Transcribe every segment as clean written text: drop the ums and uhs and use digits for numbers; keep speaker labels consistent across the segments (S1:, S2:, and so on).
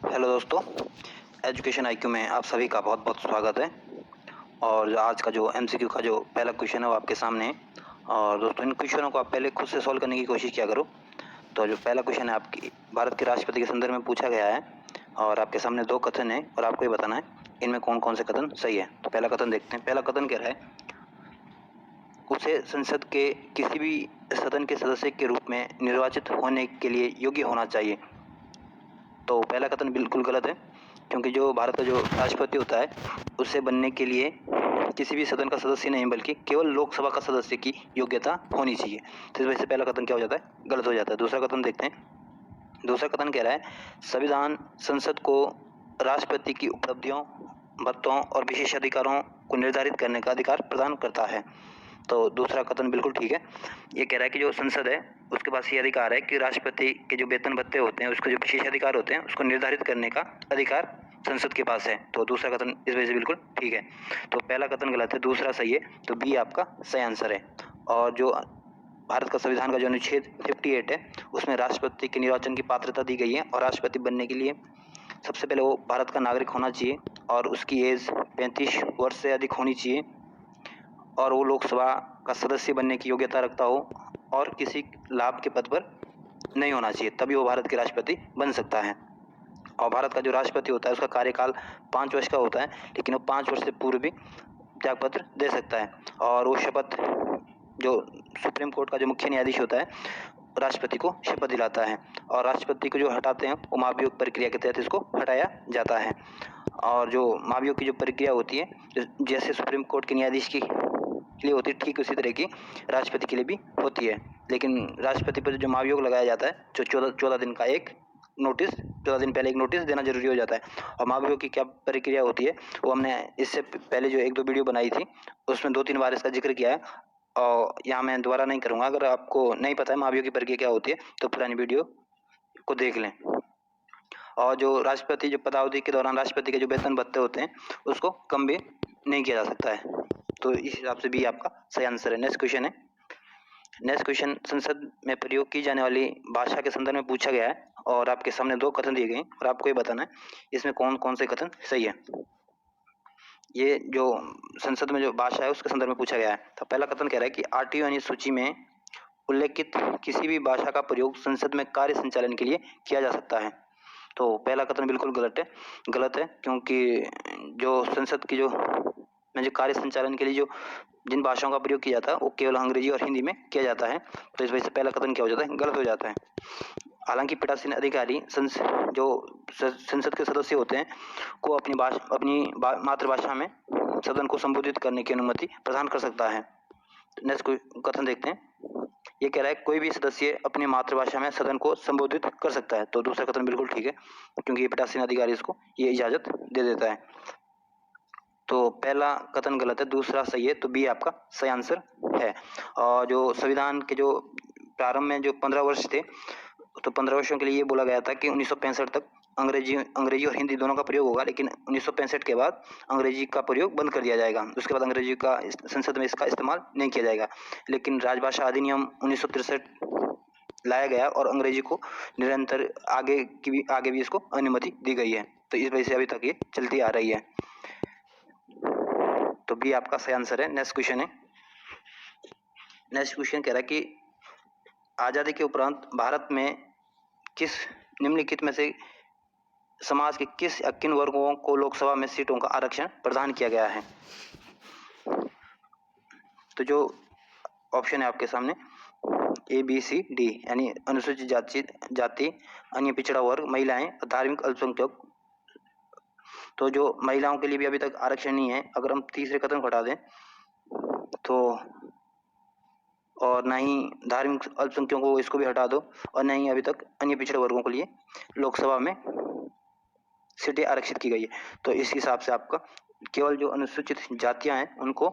S1: Hello दोस्तों, education IQ में आप सभी का बहुत बहुत स्वागत है। और आज का जो एमसीक्यू का जो पहला क्वेश्चन है वो आपके सामने है। और दोस्तों, इन क्वेश्चनों को आप पहले खुद से सॉल्व करने की कोशिश किया करो। तो जो पहला क्वेश्चन है आपकी भारत के राष्ट्रपति के संदर्भ में पूछा गया है और आपके सामने दो कथन है और आपको ये बताना है इनमें कौन कौन से कथन सही है। तो पहला कथन देखते हैं। पहला कथन कह रहा है, उसे संसद के किसी भी सदन के सदस्य के रूप में निर्वाचित होने के लिए योग्य होना चाहिए। तो पहला कथन बिल्कुल गलत है, क्योंकि जो भारत का जो राष्ट्रपति होता है उससे बनने के लिए किसी भी सदन का सदस्य नहीं बल्कि केवल लोकसभा का सदस्य की योग्यता होनी चाहिए। तो इस वजह से पहला कथन क्या हो जाता है, गलत हो जाता है। दूसरा कथन देखते हैं। दूसरा कथन कह रहा है, संविधान संसद को राष्ट्रपति की उपलब्धियों, भत्तों और विशेष अधिकारों को निर्धारित करने का अधिकार प्रदान करता है। तो दूसरा कथन बिल्कुल ठीक है। ये कह रहा है कि जो संसद है उसके पास ये अधिकार है कि राष्ट्रपति के जो वेतन भत्ते होते हैं, उसके जो विशेष अधिकार होते हैं, उसको निर्धारित करने का अधिकार संसद के पास है। तो दूसरा कथन इस वजह से बिल्कुल ठीक है। तो पहला कथन गलत है, दूसरा सही है। तो बी आपका सही आंसर है। और जो भारत का संविधान का जो अनुच्छेद 58 है उसमें राष्ट्रपति के निर्वाचन की पात्रता दी गई है और राष्ट्रपति बनने के लिए सबसे पहले वो भारत का नागरिक होना चाहिए और उसकी एज 35 वर्ष से अधिक होनी चाहिए और वो लोकसभा का सदस्य बनने की योग्यता रखता हो और किसी लाभ के पद पर नहीं होना चाहिए, तभी वो भारत के राष्ट्रपति बन सकता है। और भारत का जो राष्ट्रपति होता है उसका कार्यकाल 5 वर्ष का होता है, लेकिन वो 5 वर्ष से पूर्व भी त्यागपत्र दे सकता है। और वो शपथ, जो सुप्रीम कोर्ट का जो मुख्य न्यायाधीश होता है, राष्ट्रपति को शपथ दिलाता है और राष्ट्रपति को जो हटाते हैं वो महाभियोग प्रक्रिया के तहत इसको हटाया जाता है। और जो महाभियोग की जो प्रक्रिया होती है, जैसे सुप्रीम कोर्ट के न्यायाधीश की लिए होती है, ठीक उसी तरह की राष्ट्रपति के लिए भी होती है। लेकिन राष्ट्रपति पर जो महाभियोग लगाया जाता है, जो 14 दिन का एक नोटिस, 14 दिन पहले एक नोटिस देना जरूरी हो जाता है। और महाभियोग की क्या प्रक्रिया होती है वो हमने इससे पहले जो 1-2 वीडियो बनाई थी उसमें 2-3 बार इसका जिक्र किया है और यहाँ मैं दोबारा नहीं करूँगा। अगर आपको नहीं पता है महाभियोग की प्रक्रिया क्या होती है तो पुरानी वीडियो को देख लें। और जो राष्ट्रपति जो पदावधि के दौरान राष्ट्रपति के जो वेतन भत्ते होते हैं उसको कम भी नहीं किया जा सकता है। तो इस हिसाब से भी आपका सही आंसर है। नेक्स्ट क्वेश्चन है। नेक्स्ट क्वेश्चन संसद में प्रयोग की जाने वाली भाषा के संदर्भ में पूछा गया है और आपके सामने दो कथन दिए गए हैं और आपको ये बताना है इसमें कौन कौन से कथन सही है। ये जो संसद में जो भाषा है उसके संदर्भ में पूछा गया है। तो पहला कथन कह रहा है कि आरटीओ यानी सूची में उल्लेखित किसी भी भाषा का प्रयोग संसद में कार्य संचालन के लिए किया जा सकता है। तो पहला कथन बिल्कुल गलत है, क्योंकि जो संसद की जो कार्य संचालन के लिए जो जिन भाषाओं का प्रयोग किया जाता है वो केवल अंग्रेजी और हिंदी में किया जाता है। तो इस वजह से पहला कथन क्या हो जाता है, गलत हो जाता है। हालांकि पीठासीन अधिकारी जो संसद के सदस्य होते हैं को अपनी मातृभाषा में सदन को संबोधित करने की अनुमति प्रदान कर सकता है। नेक्स्ट कथन देखते हैं। ये कह रहा है कोई भी सदस्य अपनी मातृभाषा में सदन को संबोधित कर सकता है। तो दूसरा कथन बिल्कुल ठीक है, क्योंकि ये पीठासीन अधिकारी इसको ये इजाजत दे देता है। तो पहला कथन गलत है, दूसरा सही है। तो बी आपका सही आंसर है। और जो संविधान के जो प्रारंभ में जो 15 वर्ष थे, तो 15 वर्षों के लिए ये बोला गया था कि 1965 तक अंग्रेजी और हिंदी दोनों का प्रयोग होगा, लेकिन 1965 के बाद अंग्रेजी का प्रयोग बंद कर दिया जाएगा। उसके बाद अंग्रेजी का संसद में इसका इस्तेमाल नहीं किया जाएगा। लेकिन राजभाषा अधिनियम 1963 लाया गया और अंग्रेजी को निरंतर आगे भी इसको अनुमति दी गई है। तो इस वजह से अभी तक ये चलती आ रही है। तो बी आपका सही आंसर है। नेक्स्ट क्वेश्चन है। नेक्स्ट क्वेश्चन कह रहा है कि आजादी के उपरांत भारत में किस निम्नलिखित में से समाज के किन वर्गों को लोकसभा में सीटों का आरक्षण प्रदान किया गया है। तो जो ऑप्शन है आपके सामने ए बी सी डी, यानी अनुसूचित जाति, अन्य पिछड़ा वर्ग, महिलाएं, धार्मिक अल्पसंख्यक। तो जो महिलाओं के लिए भी अभी तक आरक्षण नहीं है। अगर हम तीसरे कथन को हटा दें तो, और ना ही धार्मिक अल्पसंख्यकों को इसको भी हटा दो, और ना ही अभी तक अन्य पिछड़े वर्गों के लिए लोकसभा में सीटें आरक्षित की गई है। तो इस हिसाब से आपका केवल जो अनुसूचित जातियां हैं उनको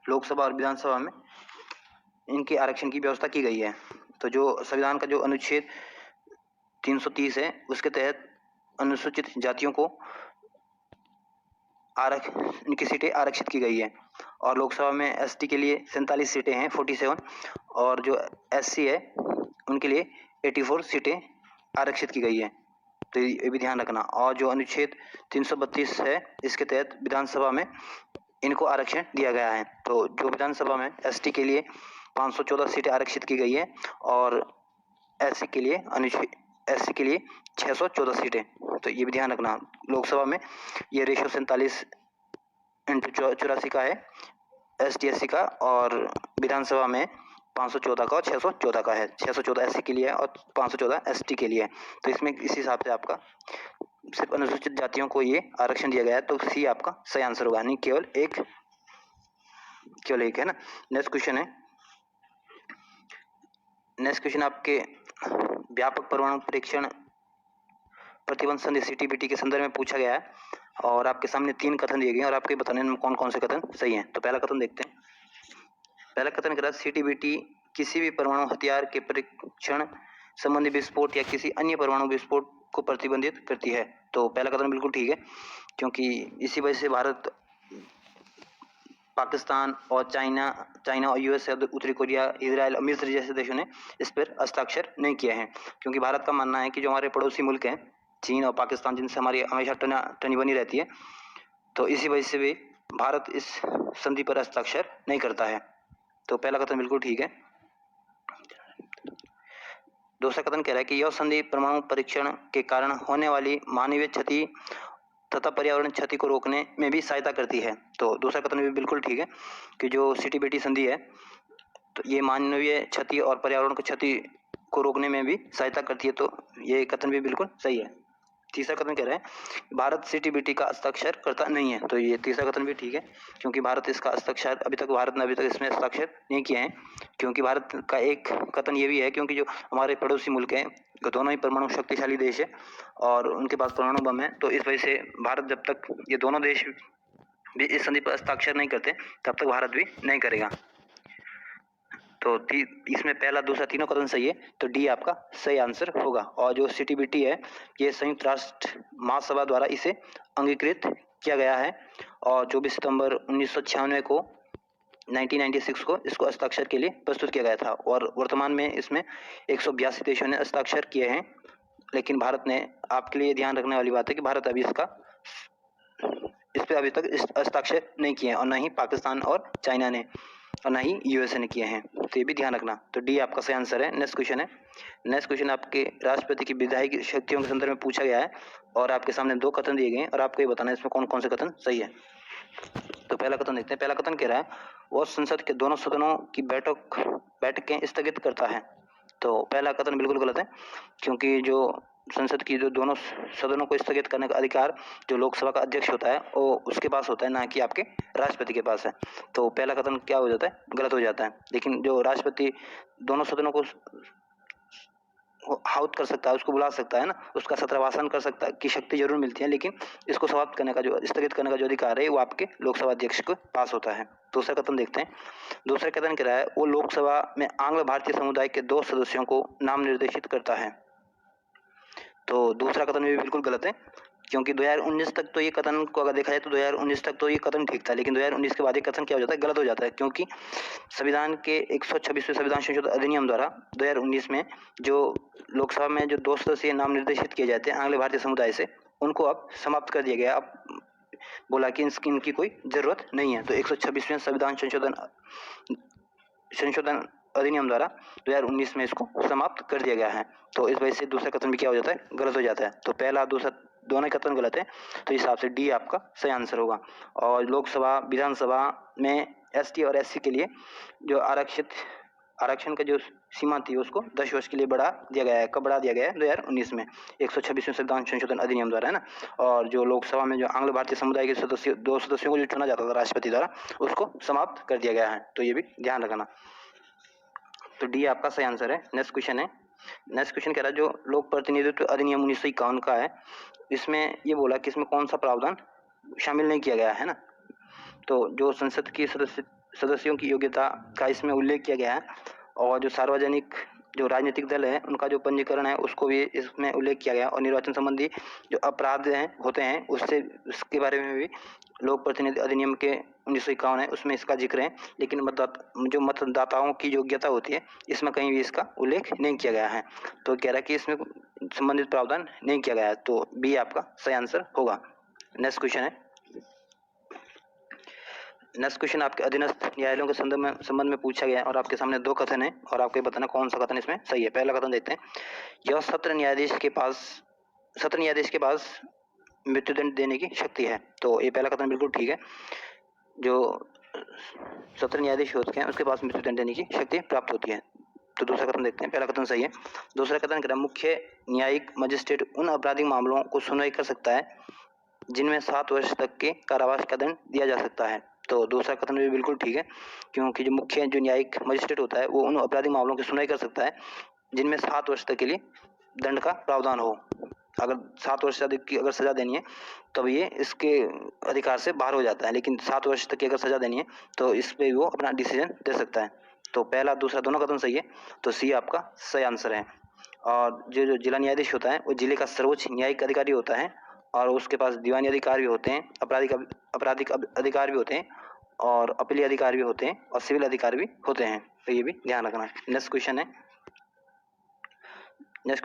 S1: लोकसभा और विधानसभा में इनके आरक्षण की व्यवस्था की गई है। तो जो संविधान का जो अनुच्छेद 330 है उसके तहत अनुसूचित जातियों को इनकी सीटें आरक्षित की गई है। और लोकसभा में एसटी के लिए 47 सीटें हैं, 47, और जो एससी है उनके लिए 84 सीटें आरक्षित की गई है। तो ये भी ध्यान रखना। और जो अनुच्छेद 332 है इसके तहत विधानसभा में इनको आरक्षण दिया गया है। तो जो विधानसभा में एसटी के लिए 514 सीटें आरक्षित की गई है और एससी के लिए 614 सीटें। तो ये भी ध्यान रखना। लोकसभा में ये रेशो 47/84 का है एसटी एससी का, और विधानसभा में 514 का और 614 का है। 614 एससी के लिए है और 514 एसटी के लिए है। तो इसमें इस हिसाब से आपका सिर्फ अनुसूचित जातियों को ये आरक्षण दिया गया है। तो सी आपका सही आंसर होगा, नहीं केवल एक है ना। नेक्स्ट क्वेश्चन आपके व्यापक परमाणु परीक्षण प्रतिबंध संधि सीटीबीटी के संदर्भ में पूछा गया है और आपके सामने 3 कथन दिए गए हैं और आपके बताने में कौन कौन से कथन सही हैं। तो पहला कथन देखते हैं। पहला कथन कह रहा है सीटीबीटी किसी भी परमाणु हथियार के परीक्षण संबंधी विस्फोट या किसी अन्य परमाणु विस्फोट को प्रतिबंधित करती है। तो पहला कथन बिल्कुल ठीक है, क्योंकि इसी वजह से भारत पाकिस्तान और चाइना और यूएस, उत्तरी कोरिया, इजराइल और मिस्र जैसे देशों ने इस पर हस्ताक्षर नहीं किए हैं, क्योंकि भारत का मानना है कि जो हमारे पड़ोसी मुल्क हैं चीन और पाकिस्तान, जिनसे हमारी हमेशा टनी बनी रहती है, तो इसी वजह से भी भारत इस संधि पर हस्ताक्षर नहीं करता है। तो पहला कथन बिल्कुल ठीक है। दूसरा कथन कह रहा है कि यह संधि परमाणु परीक्षण के कारण होने वाली मानवीय क्षति तथा पर्यावरण क्षति को रोकने में भी सहायता करती है। तो दूसरा कथन भी बिल्कुल ठीक है कि जो सीटीबीटी संधि है तो ये मानवीय क्षति और पर्यावरण की क्षति को रोकने में भी सहायता करती है। तो ये कथन भी बिल्कुल सही है। तीसरा कथन कह रहा है भारत सीटीबीटी का हस्ताक्षर करता नहीं है। तो ये तीसरा कथन भी ठीक है, क्योंकि भारत इसका हस्ताक्षर भारत ने अभी तक इसमें हस्ताक्षर नहीं किए हैं। क्योंकि भारत का एक कथन ये भी है, क्योंकि जो हमारे पड़ोसी मुल्क हैं दोनों ही परमाणु शक्तिशाली देश है और उनके पास परमाणु बम है। तो इस वजह से भारत, जब तक ये दोनों देश भी इस संधि पर हस्ताक्षर नहीं करते तब तक भारत भी नहीं करेगा। तो इसमें पहला दूसरा तीनों कथन सही है, तो डी आपका सही आंसर होगा। और जो सीटीबीटी है ये संयुक्त राष्ट्र महासभा द्वारा इसे अंगीकृत किया गया है और 24 सितंबर 1996 को 1996 को इसको हस्ताक्षर के लिए प्रस्तुत किया गया था और वर्तमान में इसमें 182 देशों ने हस्ताक्षर किए हैं। लेकिन भारत ने, आपके लिए ध्यान रखने वाली बात है कि भारत अभी इस पर अभी तक हस्ताक्षर नहीं किए हैं, और न ही पाकिस्तान और चाइना ने और न ही यूएसए ने किए हैं। तो ये भी ध्यान रखना। तो डी आपका सही आंसर है। नेक्स्ट क्वेश्चन आपके राष्ट्रपति की विधायी शक्तियों के संदर्भ में पूछा गया है और आपके सामने 2 कथन दिए गए हैं और आपको ये बताना है इसमें कौन कौन से कथन सही है। तो पहला कथन देखते हैं। पहला कथन कह रहा है वह संसद के दोनों सदनों की बैठकें स्थगित करता है। तो पहला कथन बिल्कुल गलत है, क्योंकि जो संसद की जो दोनों सदनों को स्थगित करने का अधिकार जो लोकसभा का अध्यक्ष होता है वो उसके पास होता है, ना कि आपके राष्ट्रपति के पास है। तो पहला कथन क्या हो जाता है, गलत हो जाता है। लेकिन जो राष्ट्रपति दोनों सदनों को हाउत कर सकता है, उसको बुला सकता है ना, उसका सत्रभाषण कर सकता है की शक्ति जरूर मिलती है, लेकिन इसको समाप्त करने का, जो स्थगित करने का जो अधिकार है वो आपके लोकसभा अध्यक्ष के पास होता है। दूसरा कथन देखते हैं। दूसरा कथन कह रहा है वो लोकसभा में आंग्ल भारतीय समुदाय के 2 सदस्यों को नाम निर्देशित करता है। तो दूसरा कथन भी बिल्कुल गलत है, क्योंकि 2019 तक तो ये कथन को अगर देखा जाए तो 2019 तक तो ये कथन ठीक था, लेकिन 2019 के बाद ये कथन क्या हो जाता है, गलत हो जाता है। क्योंकि संविधान के 126वें संविधान संशोधन अधिनियम द्वारा 2019 में जो लोकसभा में जो 2 सदस्य नाम निर्देशित किए जाते हैं आंग्ल भारतीय समुदाय से, उनको अब समाप्त कर दिया गया। अब बोला कि इनकी कोई जरूरत नहीं है। तो 126वें संविधान संशोधन अधिनियम द्वारा 2019 में इसको समाप्त कर दिया गया है। तो इस वजह से दूसरा कथन भी क्या हो जाता है, गलत हो जाता है। तो पहला दूसरा दोनों कथन गलत है, तो इस हिसाब से डी आपका सही आंसर होगा। और लोकसभा विधानसभा में एसटी और एससी के लिए जो आरक्षण का जो सीमा थी उसको 10 वर्ष के लिए बढ़ा दिया गया है। कब बढ़ा दिया गया है, 2019 में 126वें संविधान संशोधन अधिनियम द्वारा, है ना। और जो लोकसभा में जो आंग्ल भारतीय समुदाय के 2 सदस्यों को जो चुना जाता था राष्ट्रपति द्वारा, उसको समाप्त कर दिया गया है। तो ये भी ध्यान रखना। तो डी आपका सही आंसर है। नेक्स्ट क्वेश्चन कह रहा है जो लोक प्रतिनिधित्व अधिनियम 1951 का है, इसमें ये बोला कि इसमें कौन सा प्रावधान शामिल नहीं किया गया है ना। तो जो संसद की सदस्यों की योग्यता का इसमें उल्लेख किया गया है और जो सार्वजनिक जो राजनीतिक दल है उनका जो पंजीकरण है उसको भी इसमें उल्लेख किया गया और निर्वाचन संबंधी जो अपराध होते हैं उसके बारे में भी लोक प्रतिनिधि अधिनियम के 1951 है उसमें इसका जिक्र है। लेकिन जो मतदाताओं की योग्यता होती है इसमें कहीं भी इसका उल्लेख नहीं किया गया है। तो कह रहा है कि इसमें संबंधित प्रावधान नहीं किया गया है, तो बी आपका सही आंसर होगा। नेक्स्ट क्वेश्चन है, नेक्स्ट क्वेश्चन आपके अधीनस्थ न्यायालयों के संबंध में पूछा गया है और आपके सामने दो कथन है और आपको बताना कौन सा कथन इसमें सही है। पहला कथन देखते हैं, यह सत्र न्यायाधीश के पास मृत्युदंड देने की शक्ति है। तो ये पहला कथन बिल्कुल ठीक है, जो सत्र न्यायाधीश होते हैं उसके पास मृत्युदंड देने की शक्ति प्राप्त होती है। तो दूसरा कथन देखते हैं, पहला कथन सही है। दूसरा कथन कह रहा है, मुख्य न्यायिक मजिस्ट्रेट उन आपराधिक मामलों को सुनवाई कर सकता है जिनमें 7 वर्ष तक के कारावास का दंड दिया जा सकता है। तो दूसरा कथन भी बिल्कुल ठीक है, क्योंकि जो न्यायिक मजिस्ट्रेट होता है वो उन आपराधिक मामलों की सुनवाई कर सकता है जिनमें 7 वर्ष तक के लिए दंड का प्रावधान हो। अगर 7 वर्ष से अधिक की अगर सजा देनी है तब ये इसके अधिकार से बाहर हो जाता है, लेकिन 7 वर्ष तक की अगर सजा देनी है तो इस पे वो अपना डिसीजन दे सकता है। तो पहला दूसरा दोनों कथन सही है, तो सी आपका सही आंसर है। और जो जिला न्यायाधीश होता है वो जिले का सर्वोच्च न्यायिक अधिकारी होता है और उसके पास दीवानी अधिकार भी होते हैं, आपराधिक अधिकार भी होते हैं और अपीलीय अधिकार भी होते हैं और सिविल अधिकार भी होते हैं, तो ये भी ध्यान रखना। नेक्स्ट क्वेश्चन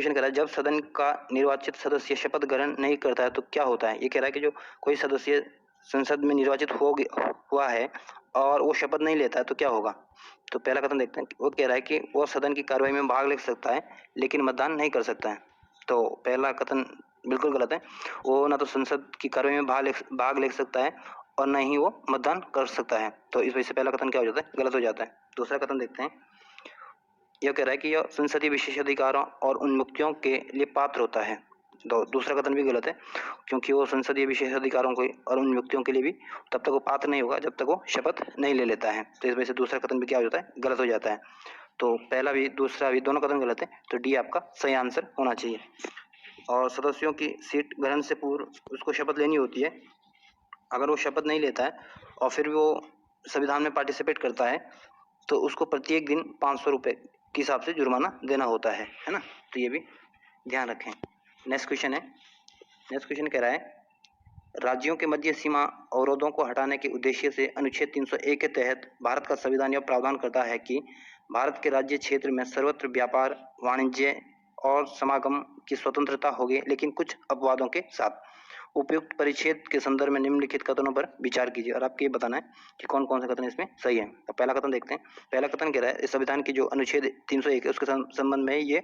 S1: कह रहा है, जब सदन का निर्वाचित सदस्य शपथ ग्रहण नहीं करता है तो क्या होता है। ये कह रहा है कि जो कोई सदस्य संसद में निर्वाचित हुआ है और वो शपथ नहीं लेता है तो क्या होगा। तो पहला कथन देखते हैं, वो कह रहा है कि वो सदन की कार्रवाई में भाग ले सकता है लेकिन मतदान नहीं कर सकता है। तो पहला कथन बिल्कुल गलत है, वो ना तो संसद की कार्रवाई में भाग ले सकता है और न ही वो मतदान कर सकता है। तो इस वजह से पहला कथन क्या हो जाता है, गलत हो जाता है। दूसरा कथन देखते हैं, यह कह रहा है कि यह संसदीय विशेषाधिकारों और उन्मुक्तियों के लिए पात्र होता है। तो दूसरा कथन भी गलत है, क्योंकि वो संसदीय विशेषाधिकारों को और उन्मुक्तियों के लिए भी तब तक वो पात्र नहीं होगा जब तक वो शपथ नहीं ले लेता है। तो इस वजह से दूसरा कथन भी क्या हो जाता है, गलत हो जाता है। तो पहला भी दूसरा भी दोनों कथन गलत है, तो डी आपका सही आंसर होना चाहिए। और सदस्यों की सीट ग्रहण से पूर्व उसको शपथ लेनी होती है। अगर वो शपथ नहीं लेता है और फिर वो संविधान में पार्टिसिपेट करता है तो उसको प्रत्येक दिन 500 रुपये के हिसाब से जुर्माना देना होता है ना। तो ये भी ध्यान रखें। नेक्स्ट क्वेश्चन कह रहा है, राज्यों के मध्य सीमा अवरोधों को हटाने के उद्देश्य से अनुच्छेद 301 के तहत भारत का संविधान यह प्रावधान करता है कि भारत के राज्य क्षेत्र में सर्वत्र व्यापार, वाणिज्य और समागम की स्वतंत्रता होगी, लेकिन कुछ अपवादों के साथ। उपयुक्त परिच्छेद के संदर्भ में निम्नलिखित कथनों पर विचार कीजिए और आपको ये बताना है कि कौन कौन से कथन इसमें सही है। तो पहला कथन देखते हैं, पहला कथन कह रहा है, इस संविधान की जो अनुच्छेद 301 है उसके संबंध में ये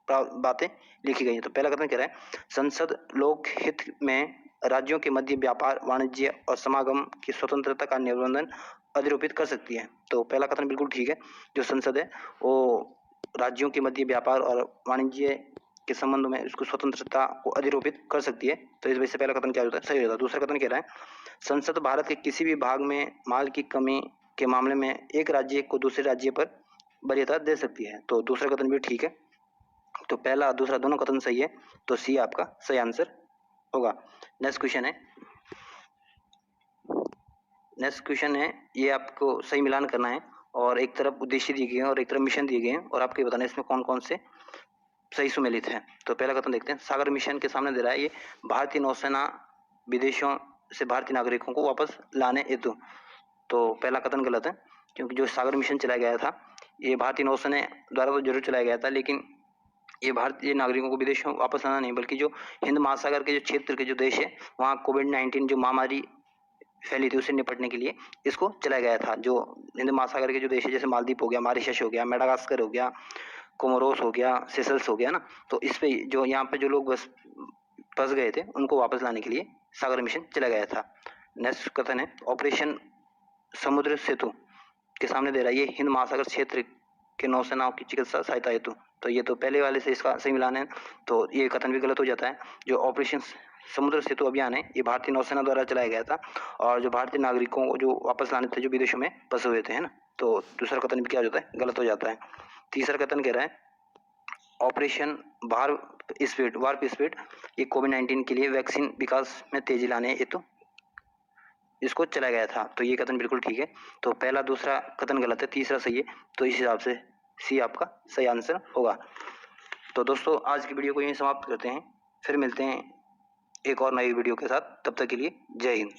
S1: बातें लिखी गई है। तो पहला कथन कह रहा है, संसद लोक हित में राज्यों के मध्य व्यापार, वाणिज्य और समागम की स्वतंत्रता का निबंधन अधिरोपित कर सकती है। तो पहला कथन बिल्कुल ठीक है, जो संसद है वो राज्यों के मध्य व्यापार और वाणिज्य के संबंध में इसको स्वतंत्रता को अधिरोपित कर सकती है। तो इस वजह से पहला कथन क्या होता है, सही होता है। दूसरा कथन कह रहा है, संसद भारत के किसी भी भाग में माल की कमी के मामले में एक राज्य को दूसरे राज्य पर वरीयता दे सकती है। तो दूसरा कथन भी ठीक है, तो पहला दूसरा दोनों कथन सही है, तो सी आपका सही आंसर होगा। नेक्स्ट क्वेश्चन है, ये आपको सही मिलान करना है और एक तरफ उद्देश्य दिए गए हैं और एक तरफ मिशन दिए गए हैं और आपको बताना है इसमें कौन कौन से सही सुमेलित है। तो पहला कथन देखते हैं, सागर मिशन के सामने दे रहा है, ये भारतीय नौसेना विदेशों से भारतीय नागरिकों को वापस लाने हेतु। तो पहला कथन गलत है, क्योंकि जो सागर मिशन चलाया गया था ये भारतीय नौसेना द्वारा तो जरूर चलाया गया था, लेकिन ये भारतीय नागरिकों को विदेशों वापस लाना नहीं, बल्कि जो हिंद महासागर के जो क्षेत्र के जो देश है वहाँ कोविड-19 जो महामारी फैली थी उससे निपटने के लिए इसको चलाया गया था। जो हिंद महासागर के जो देश है जैसे मालदीव हो गया, मॉरिशस हो गया, मेडागास्कर हो गया, कोमोरोस हो गया, सेशल्स हो गया ना, तो इस पे जो यहाँ पे जो लोग बस फंस गए थे उनको वापस लाने के लिए सागर मिशन चलाया गया था। नेक्स्ट कथन है, ऑपरेशन समुद्र सेतु के सामने दे रहा है, ये हिंद महासागर क्षेत्र के नौसेनाओं की चिकित्सा सहायता हेतु। तो ये तो पहले वाले से इसका सही मिलान है, तो ये कथन भी गलत हो जाता है। जो ऑपरेशन समुद्र सेतु अभियान है ये भारतीय नौसेना द्वारा चलाया गया था और जो भारतीय नागरिकों को जो वापस लाने थे जो विदेशों में फंसे हुए थे, है ना। तो दूसरा कथन भी क्या हो जाता है, गलत हो जाता है। तीसरा कथन कह रहा है, ऑपरेशन वार्प स्पीड ये कोविड-19 के लिए वैक्सीन विकास में तेजी लाने हेतु इसको चलाया गया था। तो ये कथन बिल्कुल ठीक है, तो पहला दूसरा कथन गलत है, तीसरा सही है, तो इस हिसाब से सी आपका सही आंसर होगा। तो दोस्तों आज की वीडियो को यहीं समाप्त करते हैं, फिर मिलते हैं एक और नई वीडियो के साथ, तब तक के लिए जय हिंद।